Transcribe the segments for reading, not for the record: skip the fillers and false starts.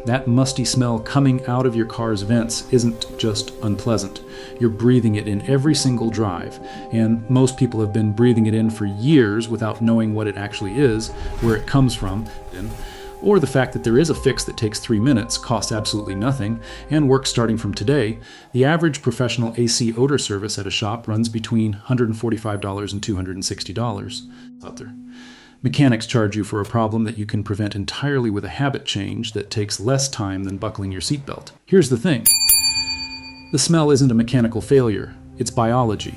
That musty smell coming out of your car's vents isn't just unpleasant. You're breathing it in every single drive, and most people have been breathing it in for years without knowing what it actually is, where it comes from, or the fact that there is a fix that takes 3 minutes, costs absolutely nothing, and works starting from today. The average professional AC odor service at a shop runs between $145 and $260 out there. Mechanics charge you for a problem that you can prevent entirely with a habit change that takes less time than buckling your seatbelt. Here's the thing. The smell isn't a mechanical failure. It's biology.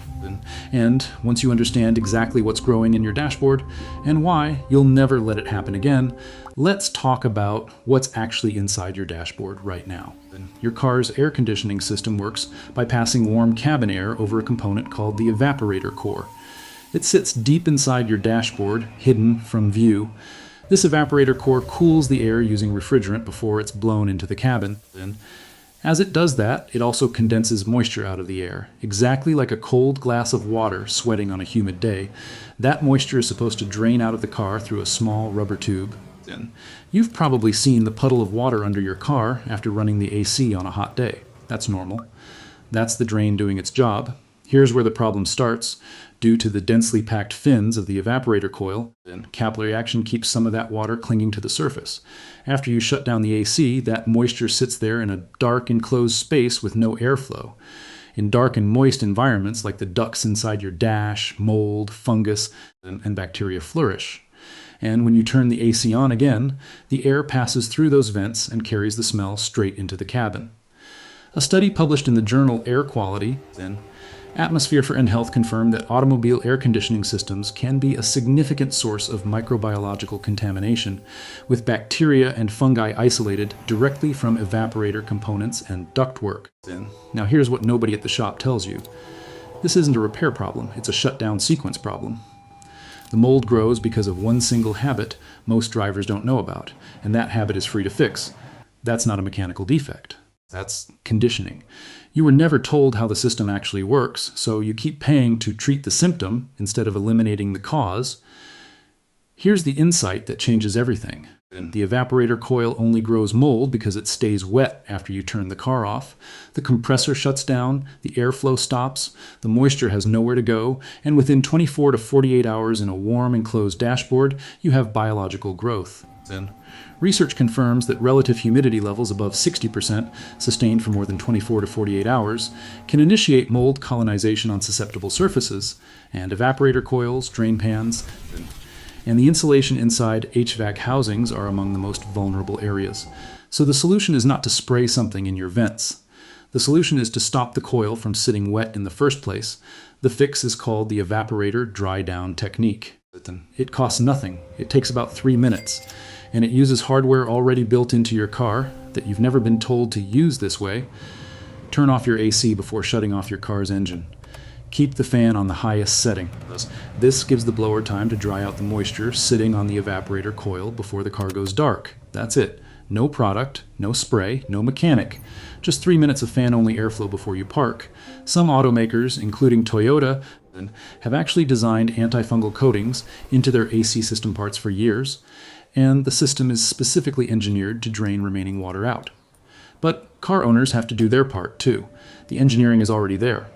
And once you understand exactly what's growing in your dashboard and why, you'll never let it happen again. Let's talk about what's actually inside your dashboard right now. Your car's air conditioning system works by passing warm cabin air over a component called the evaporator core. It sits deep inside your dashboard, hidden from view. This evaporator core cools the air using refrigerant before it's blown into the cabin. As it does that, it also condenses moisture out of the air. Exactly like a cold glass of water sweating on a humid day, that moisture is supposed to drain out of the car through a small rubber tube. You've probably seen the puddle of water under your car after running the AC on a hot day. That's normal. That's the drain doing its job. Here's where the problem starts. Due to the densely packed fins of the evaporator coil, capillary action keeps some of that water clinging to the surface. After you shut down the AC, that moisture sits there in a dark enclosed space with no airflow. In dark and moist environments like the ducts inside your dash, mold, fungus, and bacteria flourish. And when you turn the AC on again, the air passes through those vents and carries the smell straight into the cabin. A study published in the journal Air Quality, Atmosphere for Health confirmed that automobile air conditioning systems can be a significant source of microbiological contamination, with bacteria and fungi isolated directly from evaporator components and ductwork. Now here's what nobody at the shop tells you. This isn't a repair problem, it's a shutdown sequence problem. The mold grows because of one single habit most drivers don't know about, and that habit is free to fix. That's not a mechanical defect. That's conditioning. You were never told how the system actually works, so you keep paying to treat the symptom instead of eliminating the cause. Here's the insight that changes everything. The evaporator coil only grows mold because it stays wet after you turn the car off. The compressor shuts down, the airflow stops, the moisture has nowhere to go, and within 24 to 48 hours in a warm enclosed dashboard, you have biological growth. Research confirms that relative humidity levels above 60%, sustained for more than 24 to 48 hours, can initiate mold colonization on susceptible surfaces, and evaporator coils, drain pans, and the insulation inside HVAC housings are among the most vulnerable areas. So the solution is not to spray something in your vents. The solution is to stop the coil from sitting wet in the first place. The fix is called the evaporator dry down technique. It costs nothing. It takes about 3 minutes. And it uses hardware already built into your car that you've never been told to use this way. Turn off your AC before shutting off your car's engine. Keep the fan on the highest setting. This gives the blower time to dry out the moisture sitting on the evaporator coil before the car goes dark. That's it. No product, no spray, no mechanic. Just 3 minutes of fan-only airflow before you park. Some automakers, including Toyota, have actually designed antifungal coatings into their AC system parts for years, and the system is specifically engineered to drain remaining water out. But car owners have to do their part too. The engineering is already there.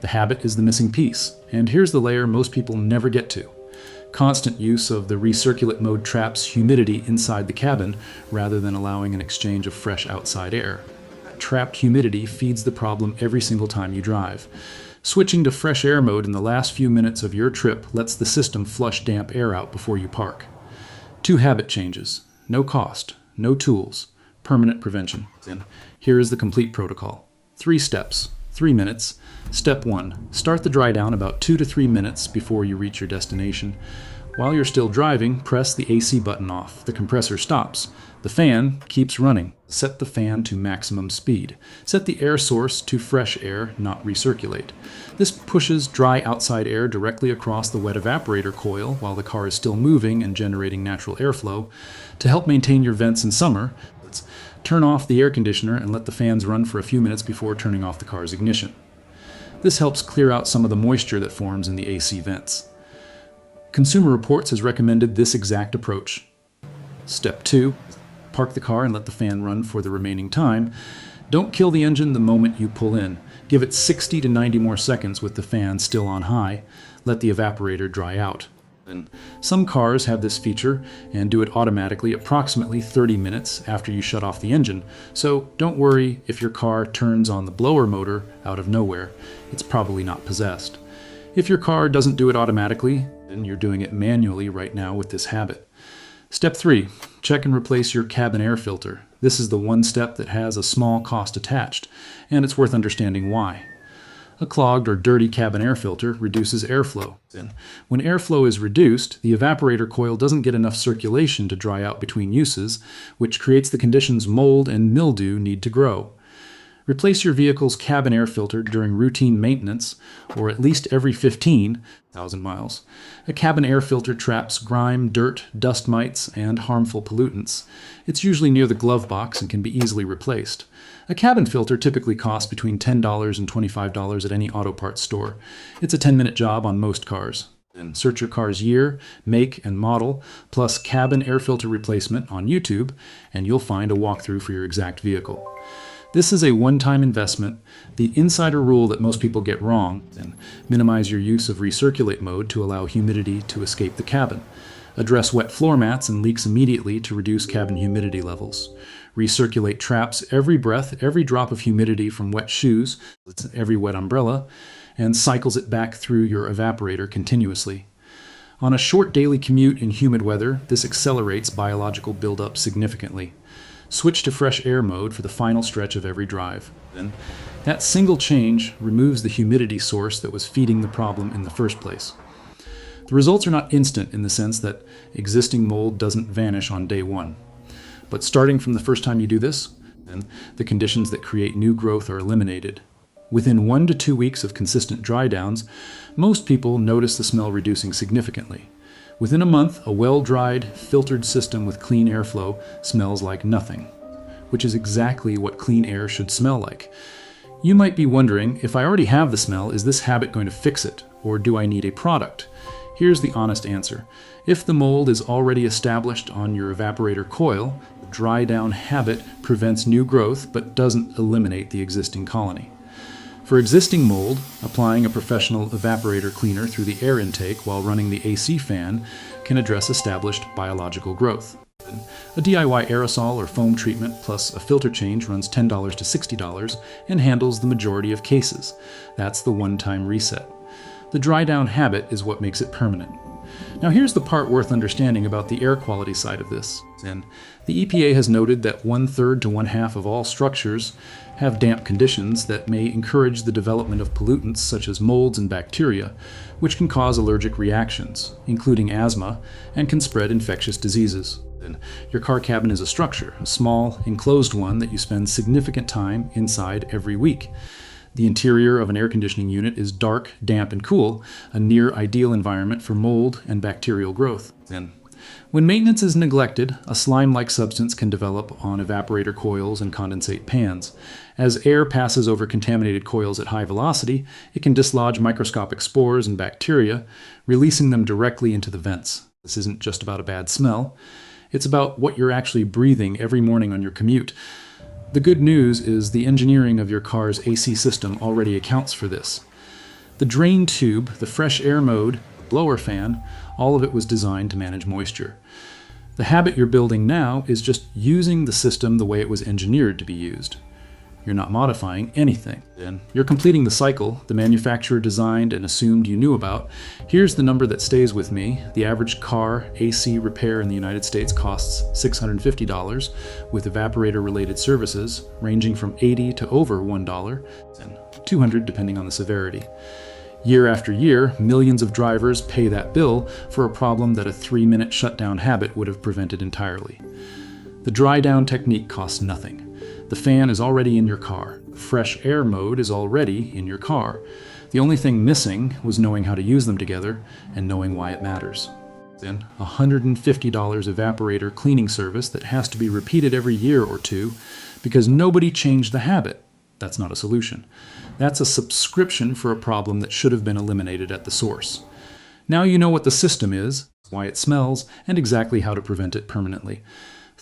The habit is the missing piece, and here's the layer most people never get to. Constant use of the recirculate mode traps humidity inside the cabin rather than allowing an exchange of fresh outside air. Trapped humidity feeds the problem every single time you drive. Switching to fresh air mode in the last few minutes of your trip lets the system flush damp air out before you park. 2 habit changes, no cost, no tools, permanent prevention. Here is the complete protocol. 3 steps, 3 minutes. Step 1, start the dry down about 2 to 3 minutes before you reach your destination. While you're still driving, press the AC button off. The compressor stops. The fan keeps running. Set the fan to maximum speed. Set the air source to fresh air, not recirculate. This pushes dry outside air directly across the wet evaporator coil while the car is still moving and generating natural airflow. To help maintain your vents in summer, let's turn off the air conditioner and let the fans run for a few minutes before turning off the car's ignition. This helps clear out some of the moisture that forms in the AC vents. Consumer Reports has recommended this exact approach. Step 2. Park the car and let the fan run for the remaining time. Don't kill the engine the moment you pull in. Give it 60 to 90 more seconds with the fan still on high. Let the evaporator dry out. And some cars have this feature and do it automatically approximately 30 minutes after you shut off the engine, so don't worry if your car turns on the blower motor out of nowhere. It's probably not possessed. If your car doesn't do it automatically, then you're doing it manually right now with this habit. Step 3. Check and replace your cabin air filter. This is the one step that has a small cost attached, and it's worth understanding why. A clogged or dirty cabin air filter reduces airflow. When airflow is reduced, the evaporator coil doesn't get enough circulation to dry out between uses, which creates the conditions mold and mildew need to grow. Replace your vehicle's cabin air filter during routine maintenance, or at least every 15,000 miles. A cabin air filter traps grime, dirt, dust mites, and harmful pollutants. It's usually near the glove box and can be easily replaced. A cabin filter typically costs between $10 and $25 at any auto parts store. It's a 10-minute job on most cars. Then search your car's year, make, and model, plus cabin air filter replacement on YouTube, and you'll find a walkthrough for your exact vehicle. This is a one-time investment. The insider rule that most people get wrong, and minimize your use of recirculate mode to allow humidity to escape the cabin. Address wet floor mats and leaks immediately to reduce cabin humidity levels. Recirculate traps every breath, every drop of humidity from wet shoes, every wet umbrella, and cycles it back through your evaporator continuously. On a short daily commute in humid weather, this accelerates biological buildup significantly. Switch to fresh air mode for the final stretch of every drive. Then, that single change removes the humidity source that was feeding the problem in the first place. The results are not instant in the sense that existing mold doesn't vanish on day one. But starting from the first time you do this, then the conditions that create new growth are eliminated. Within 1 to 2 weeks of consistent dry downs, most people notice the smell reducing significantly. Within a month, a well-dried, filtered system with clean airflow smells like nothing, which is exactly what clean air should smell like. You might be wondering, if I already have the smell, is this habit going to fix it, or do I need a product? Here's the honest answer. If the mold is already established on your evaporator coil, the dry down habit prevents new growth but doesn't eliminate the existing colony. For existing mold, applying a professional evaporator cleaner through the air intake while running the AC fan can address established biological growth. A DIY aerosol or foam treatment plus a filter change runs $10 to $60 and handles the majority of cases. That's the one-time reset. The dry down habit is what makes it permanent. Now here's the part worth understanding about the air quality side of this. And the EPA has noted that 1/3 to 1/2 of all structures have damp conditions that may encourage the development of pollutants such as molds and bacteria, which can cause allergic reactions, including asthma, and can spread infectious diseases. And your car cabin is a structure, a small, enclosed one that you spend significant time inside every week. The interior of an air conditioning unit is dark, damp, and cool, a near-ideal environment for mold and bacterial growth. And when maintenance is neglected, a slime-like substance can develop on evaporator coils and condensate pans. As air passes over contaminated coils at high velocity, it can dislodge microscopic spores and bacteria, releasing them directly into the vents. This isn't just about a bad smell. It's about what you're actually breathing every morning on your commute. The good news is the engineering of your car's AC system already accounts for this. The drain tube, the fresh air mode, the blower fan, all of it was designed to manage moisture. The habit you're building now is just using the system the way it was engineered to be used. You're not modifying anything. Then you're completing the cycle the manufacturer designed and assumed you knew about. Here's the number that stays with me. The average car AC repair in the United States costs $650, with evaporator-related services ranging from $80 to over $1, and $200 depending on the severity. Year after year, millions of drivers pay that bill for a problem that a 3-minute shutdown habit would have prevented entirely. The dry down technique costs nothing. The fan is already in your car. Fresh air mode is already in your car. The only thing missing was knowing how to use them together and knowing why it matters. Then, a $150 evaporator cleaning service that has to be repeated every year or two because nobody changed the habit. That's not a solution. That's a subscription for a problem that should have been eliminated at the source. Now you know what the system is, why it smells, and exactly how to prevent it permanently.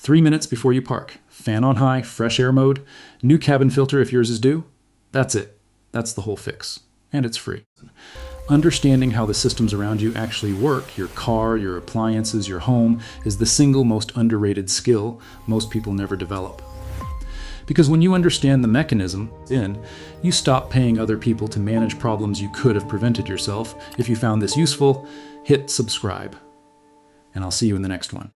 3 minutes before you park. Fan on high, fresh air mode, new cabin filter if yours is due. That's it. That's the whole fix. And it's free. Understanding how the systems around you actually work, your car, your appliances, your home, is the single most underrated skill most people never develop. Because when you understand the mechanism you stop paying other people to manage problems you could have prevented yourself. If you found this useful, hit subscribe. And I'll see you in the next one.